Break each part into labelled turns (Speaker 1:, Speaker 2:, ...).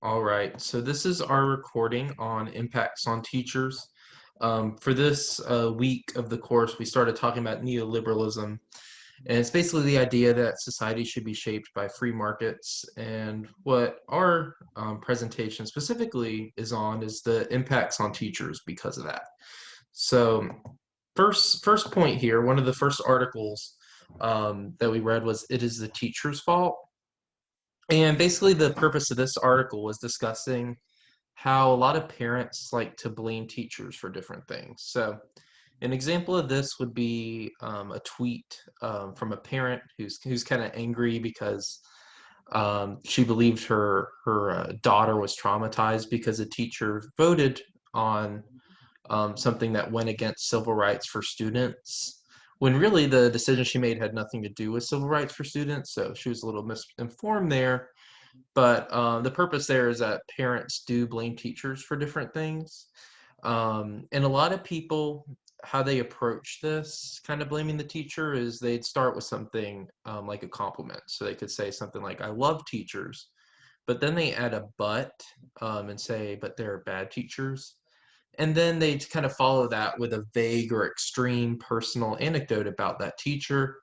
Speaker 1: All right, so this is our recording on impacts on teachers. For this week of the course, we started talking about neoliberalism, and it's basically the idea that society should be shaped by free markets. And what our presentation specifically is on is the impacts on teachers because of that. So, first point here, one of the first articles that we read was "It is the teacher's fault." And basically, the purpose of this article was discussing how a lot of parents like to blame teachers for different things. So, an example of this would be a tweet from a parent who's kind of angry because she believed her daughter was traumatized because a teacher voted on something that went against civil rights for students, when really the decision she made had nothing to do with civil rights for students. So she was a little misinformed there. But the purpose there is that parents do blame teachers for different things. And a lot of people, how they approach this kind of blaming the teacher is they'd start with something like a compliment. So they could say something like, I love teachers, but then they add a but and say, but they're bad teachers. And then they kind of follow that with a vague or extreme personal anecdote about that teacher,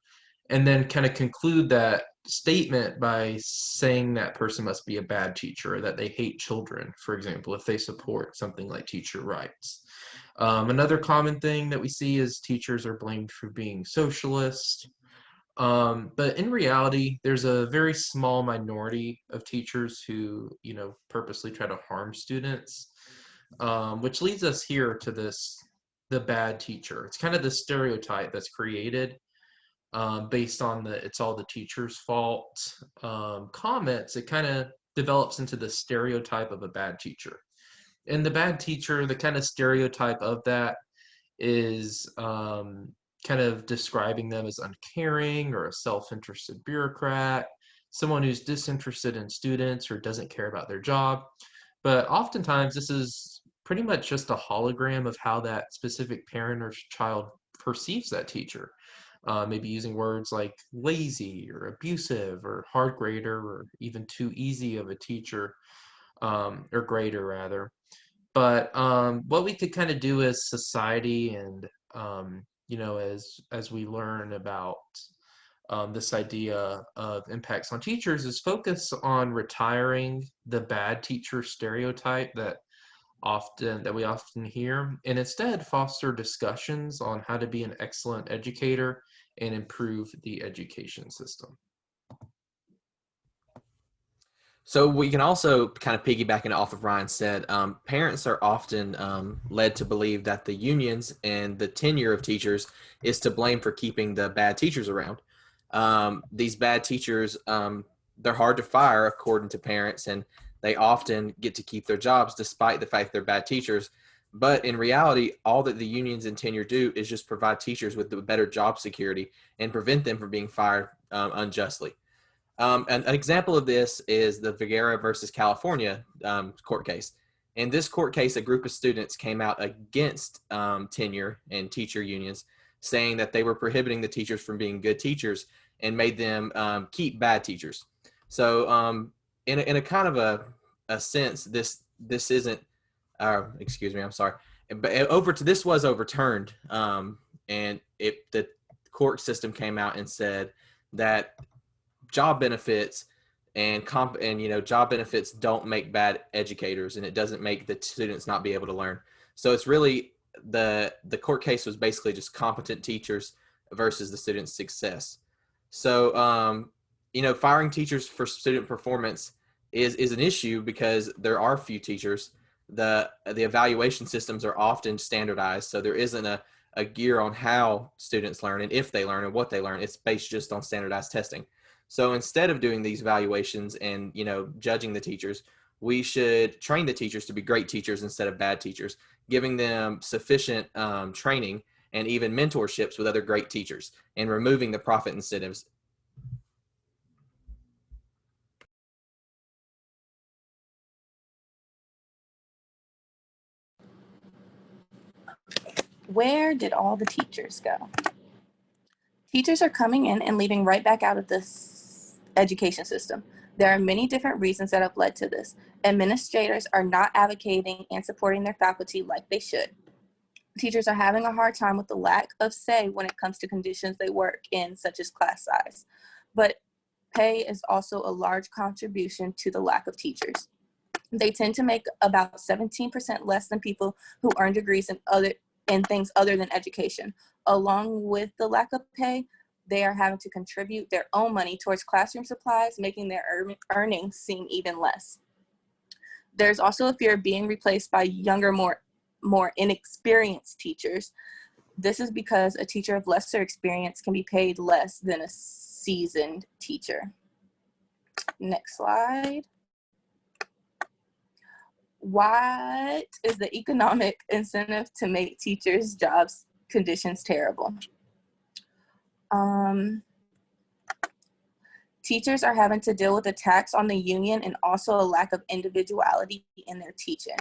Speaker 1: and then kind of conclude that statement by saying that person must be a bad teacher or that they hate children, for example, if they support something like teacher rights. Another common thing that we see is teachers are blamed for being socialist. But in reality, there's a very small minority of teachers who, purposely try to harm students, which leads us here to the bad teacher. It's kind of the stereotype that's created based on it's all the teacher's fault comments. It kind of develops into the stereotype of a bad teacher. And the bad teacher, the kind of stereotype of that is kind of describing them as uncaring or a self-interested bureaucrat, someone who's disinterested in students or doesn't care about their job. But oftentimes this is pretty much just a hologram of how that specific parent or child perceives that teacher. Maybe using words like lazy or abusive or hard grader or even too easy of a teacher, or grader rather. But what we could kind of do as society and as we learn about this idea of impacts on teachers is focus on retiring the bad teacher stereotype that we often hear, and instead foster discussions on how to be an excellent educator and improve the education system.
Speaker 2: So we can also kind of piggybacking off of Ryan said, parents are often led to believe that the unions and the tenure of teachers is to blame for keeping the bad teachers around. These bad teachers, they're hard to fire according to parents, and they often get to keep their jobs despite the fact they're bad teachers. But in reality, all that the unions and tenure do is just provide teachers with the better job security and prevent them from being fired unjustly. An example of this is the Vergara versus California court case. In this court case, a group of students came out against tenure and teacher unions, saying that they were prohibiting the teachers from being good teachers and made them keep bad teachers. So in a kind of a sense, this isn't, excuse me, I'm sorry, but this was overturned, and the court system came out and said that job benefits and job benefits don't make bad educators, and it doesn't make the students not be able to learn. So it's really the court case was basically just competent teachers versus the student's success. So firing teachers for student performance is an issue because there are few teachers. The evaluation systems are often standardized, so there isn't a gear on how students learn and if they learn and what they learn. It's based just on standardized testing. So instead of doing these evaluations and, judging the teachers, we should train the teachers to be great teachers instead of bad teachers, giving them sufficient training and even mentorships with other great teachers and removing the profit incentives.
Speaker 3: Where did all the teachers go? Teachers are coming in and leaving right back out of this education system. There are many different reasons that have led to this. Administrators are not advocating and supporting their faculty like they should. Teachers are having a hard time with the lack of say when it comes to conditions they work in, such as class size. But pay is also a large contribution to the lack of teachers. They tend to make about 17% less than people who earn degrees in things other than education. Along with the lack of pay, they are having to contribute their own money towards classroom supplies, making their earnings seem even less. There's also a fear of being replaced by younger, more inexperienced teachers. This is because a teacher of lesser experience can be paid less than a seasoned teacher. Next slide. What is the economic incentive to make teachers' jobs conditions terrible? Teachers are having to deal with a tax on the union and also a lack of individuality in their teaching.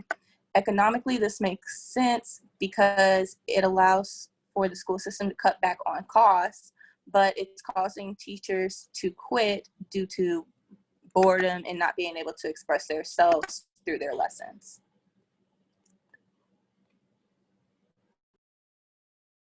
Speaker 3: Economically, this makes sense because it allows for the school system to cut back on costs, but it's causing teachers to quit due to boredom and not being able to express themselves through their lessons.